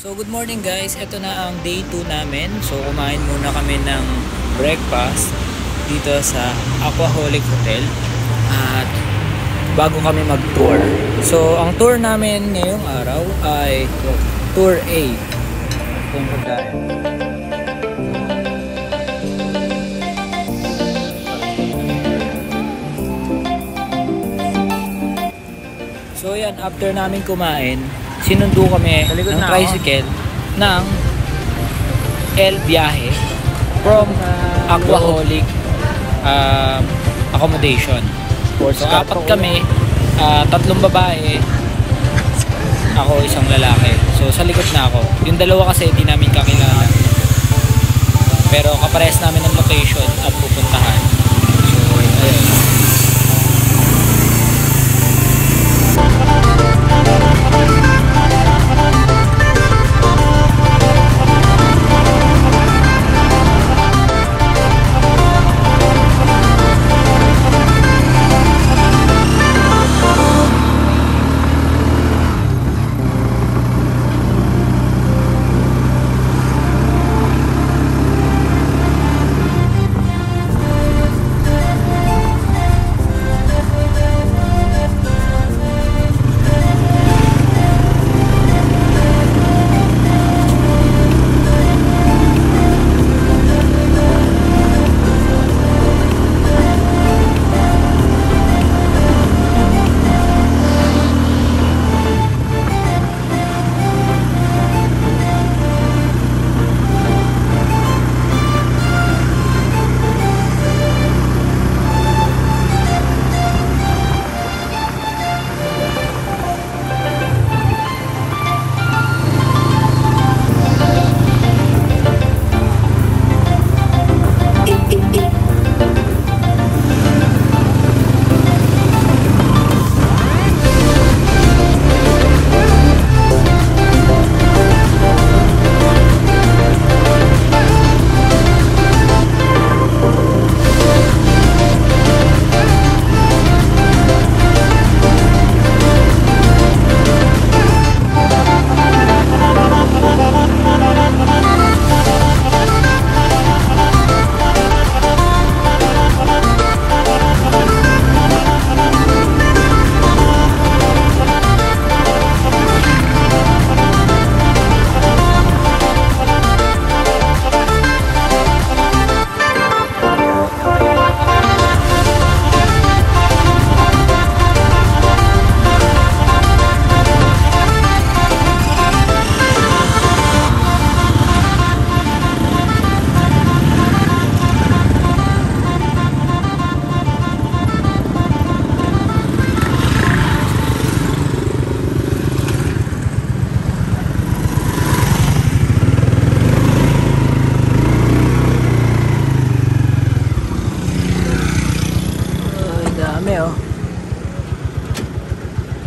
So good morning guys, ito na ang day 2 namin. So kumain muna kami ng breakfast dito sa Aquaholic Hotel at bago kami mag-tour. So ang tour namin ngayong araw ay Tour A. Ito yung pagkain. So yan, after namin kumain, sinundo kami ng tricycle ng El Viaje from Aquaholic accommodation. So apat kami, tatlong babae, ako isang lalaki. So sa likod na ako. Yung dalawa kasi hindi namin kakilala. Pero kaparehas namin ng location at pupuntahan. So ayun.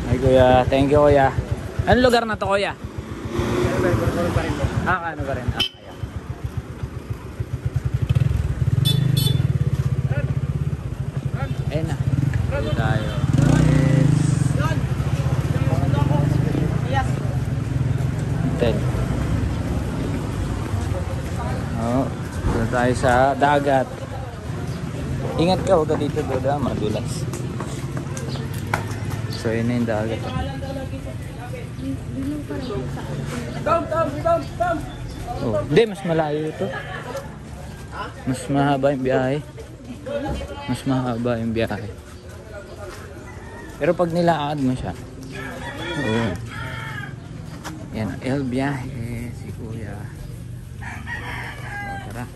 Ay kuya, thank you kuya. Anong lugar na to kuya? Ano ba rin? Kaya. Ayun na. Dito tayo. Ten. Dito tayo sa dagat. Ingat ka, huwag ka dito doon, madulas. So yun na yung dagat. Oh, hindi, mas malayo ito. Mas mahaba yung biyahe. Mas mahaba yung biyahe. Pero pag nilaakad mo siya. Oo. Yan, El Viaje, si kuya. O, tara.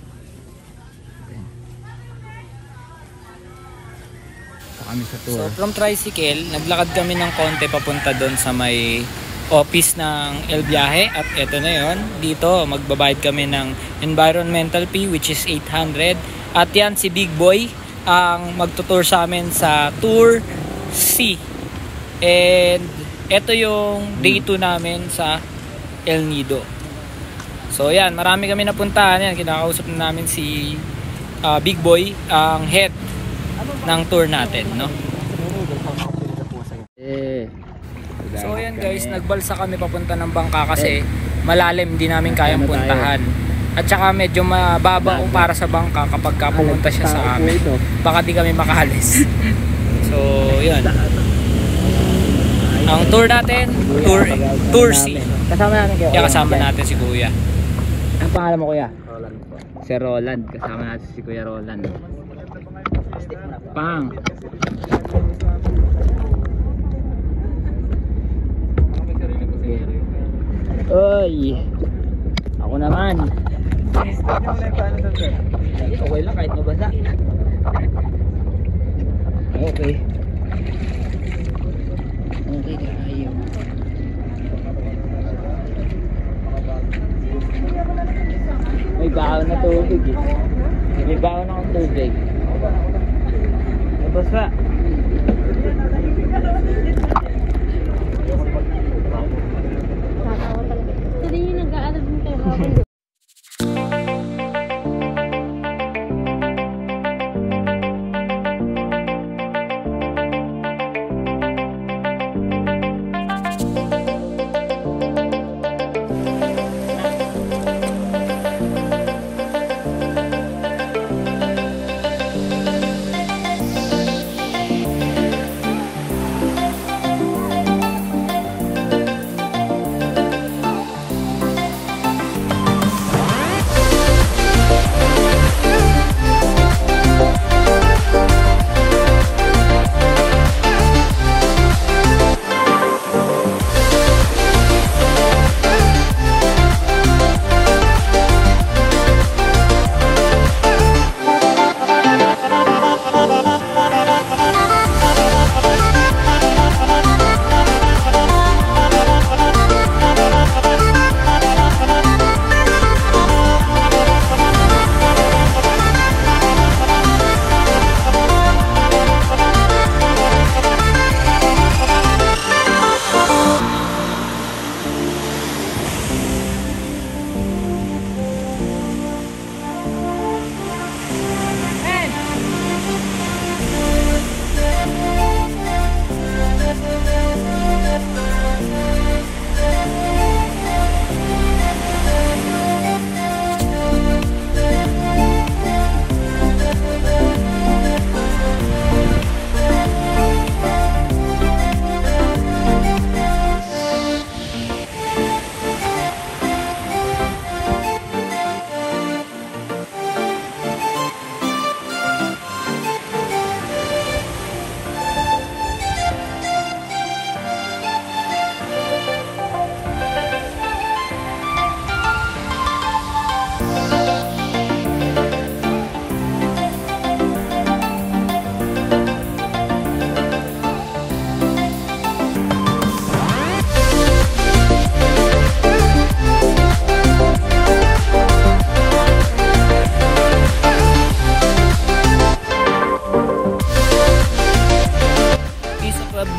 Kami sa tour. So from tricycle, naglakad kami ng konti papunta doon sa may office ng El Viaje at eto na yon. Dito magbabayad kami ng environmental fee which is 800 at yan si Big Boy ang magtutour sa amin sa Tour C. And eto yung day 2 namin sa El Nido. So yan, marami kami napuntahan. Yan, kinakausap na namin si Big Boy, ang head ng tour natin, no? So ayan guys, nagbalsa kami papunta ng bangka kasi malalim, di namin kayang puntahan. At saka medyo mababa o para sa bangka kapag pumunta siya sa amin. Baka di kami makahalis. So, yun. Ang tour natin, Tour C. Kasama natin kayo. Kaya kasama natin si Kuya. Ang pangalan mo, Kuya? Roland po. Si Roland. Kasama natin si Kuya Roland. Pang. Oy. Ako naman. Okay lang kahit mabasa. Okay. Okay tayo. May baon na tubig eh. May baon akong tubig. Nabasa. Ito din yung nag-aalab ng tayo.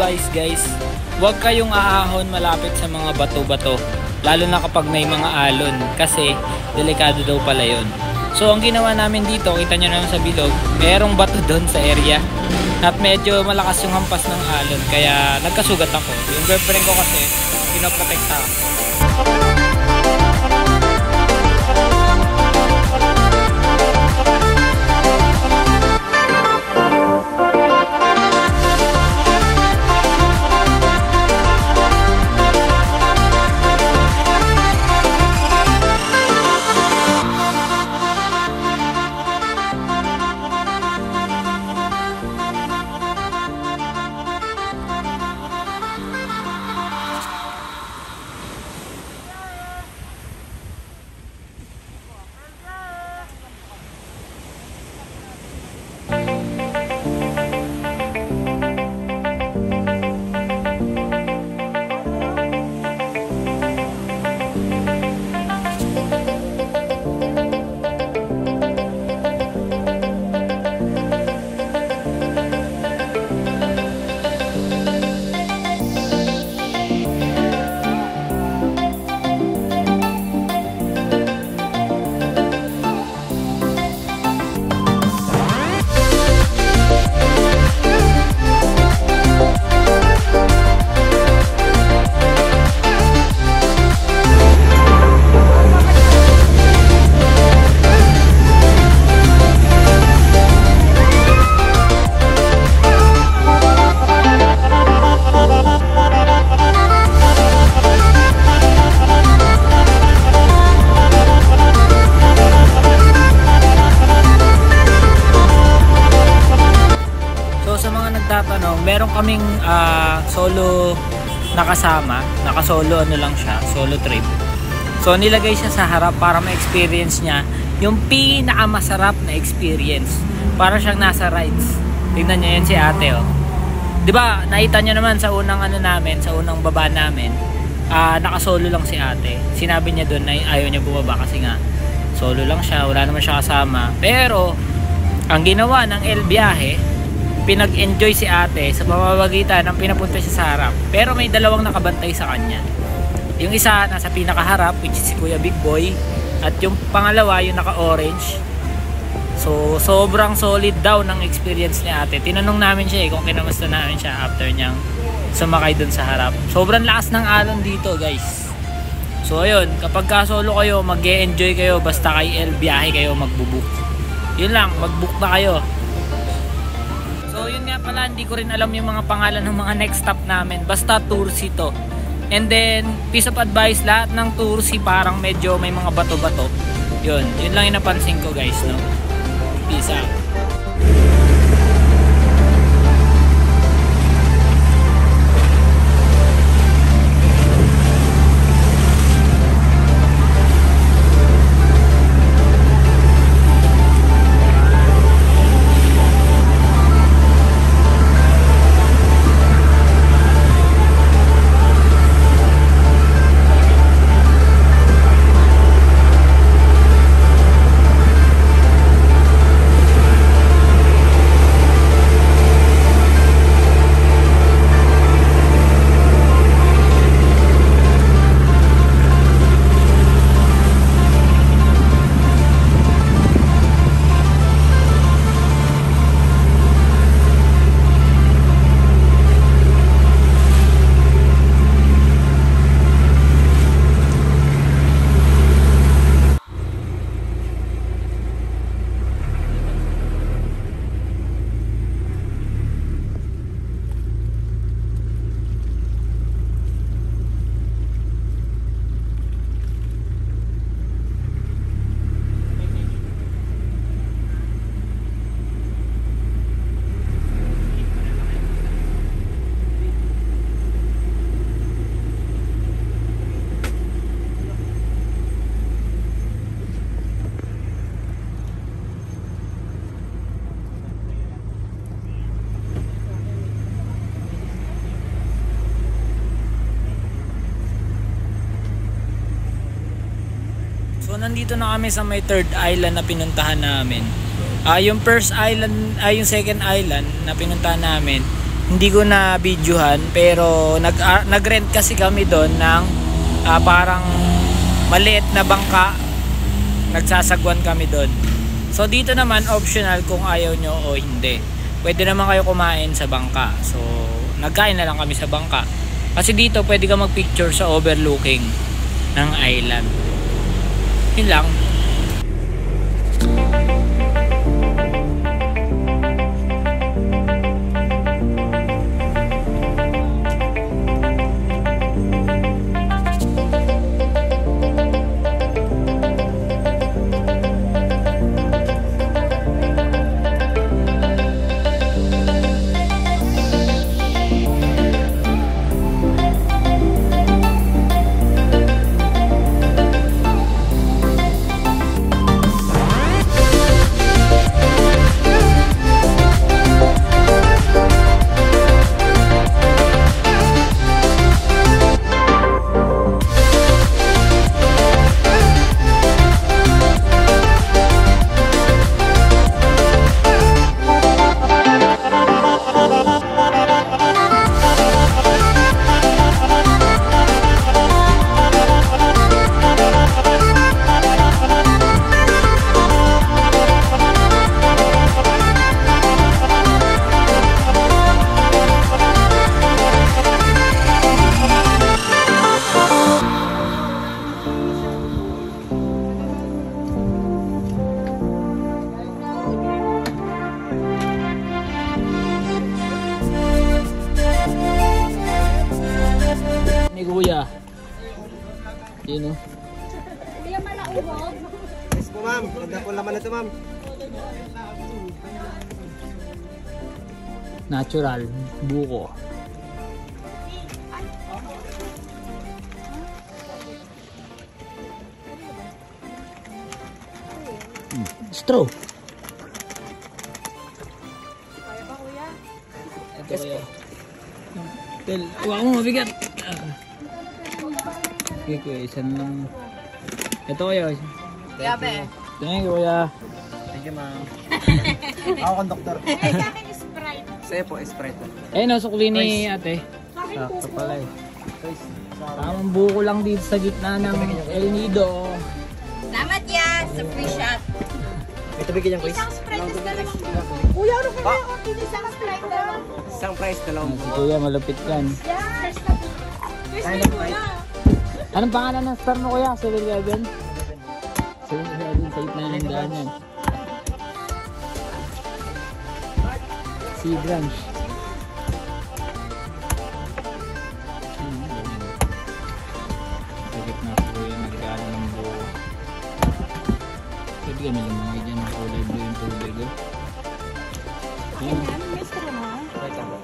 advice guys, huwag kayong aahon malapit sa mga bato-bato, lalo na kapag may mga alon, kasi delikado daw pala yun. So ang ginawa namin dito, kita nyo naman sa bilog, mayroong bato doon sa area at medyo malakas yung hampas ng alon, kaya nagkasugat ako. Yung girlfriend ko kasi pinoprotekta ako. kaming solo nakasama. Naka-solo ano lang siya, solo trip. So nilagay siya sa harap para ma-experience niya yung pinakamasarap na experience. Para siyang nasa rides. Tignan niyo yan si ate oh. 'Di ba? Nakita niyo naman sa unang ano namin, sa unang baba namin, naka-solo lang si ate. Sinabi niya doon na ayaw niya bumaba kasi nga solo lang siya, wala naman siya kasama. Pero ang ginawa ng El Viaje, pinag-enjoy si ate sa pamamagitan ng pinapunta siya sa harap. Pero may dalawang nakabantay sa kanya. Yung isa nasa pinakaharap, which is si Kuya Big Boy, at yung pangalawa yung naka-orange. So sobrang solid daw ng experience ni ate. Tinanong namin siya kung kinamusta namin siya after niyang sumakay dun sa harap. Sobrang lakas ng alon dito guys. So ayun, kapag ka-solo kayo, mag-e-enjoy kayo basta kay El Viaje kayo magbubook. Yun lang, mag-book na kayo. So yun nga pala, hindi ko rin alam yung mga pangalan ng mga next stop namin. Basta Toursy to. And then, piece of advice, lahat ng Toursy parang medyo may mga bato-bato. Yun lang yung napansin ko guys, no? Peace out. So nandito na kami sa may third island na pinuntahan namin. Yung first island, yung second island na pinuntahan namin, hindi ko na videohan, pero nag-rent kasi kami doon ng parang maliit na bangka. Nagsasagwan kami doon. So dito naman optional kung ayaw nyo o hindi. Pwede naman kayo kumain sa bangka. So nagkain na lang kami sa bangka. Kasi dito pwede ka mag-picture sa overlooking ng island. Yun lang. Kuya. Yun o. Kuya, malauhog. Yes po ma'am, ganda po laman na ito ma'am. Natural. Buko. Straw. Kaya ba, kuya? Ito kuya. Tel, huwag mo mabigat. Okay kuya, isa lang. Ito kuya. Gabi. Thank you kuya. Thank you, ma'am. Ako, conductor. Ay, sa akin Sprite. Sa'yo po, Sprite. Eh, nasukli ni ate. Sa akin Sakto Coco. pala eh. Tamang buko lang dito sa gitna ng El Nido. Salamat yan sa free shot. May tubig kanyang quiz? Isang Sprite is dalawang buko. Kuya, ano kaya ako? Isang Sprite dalawang buko. Isang price, dalawang Si kuya malupit yan. Yes! First Ay, time mo Sprite. na. Anong pangalan ng star mo kuya? 7-Eleven? 7-Eleven sa gitna ng daan yan. Sea Branch. Sa gitna ko kuya nagkala ng buo. Pwede kami lumangay dyan ng kulay blue yung tubig. Ayun. Ano, may straw mo? Sprite lang po.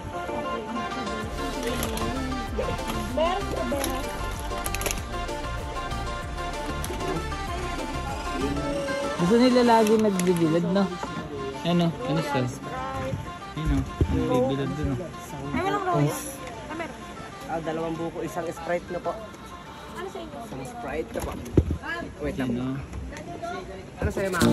Beras o beras? Gusto nila lagi nagbibilad, no? Ano? Ano sa? Ayun, no? Nagbibilad dun, no? Ay, walang rose. Ah, meron. Dalawang buko, isang Sprite na po. Ano sa inyo? Isang Sprite na po. Wait lang Ayun, po. no? Ano sa'yo, ma'am?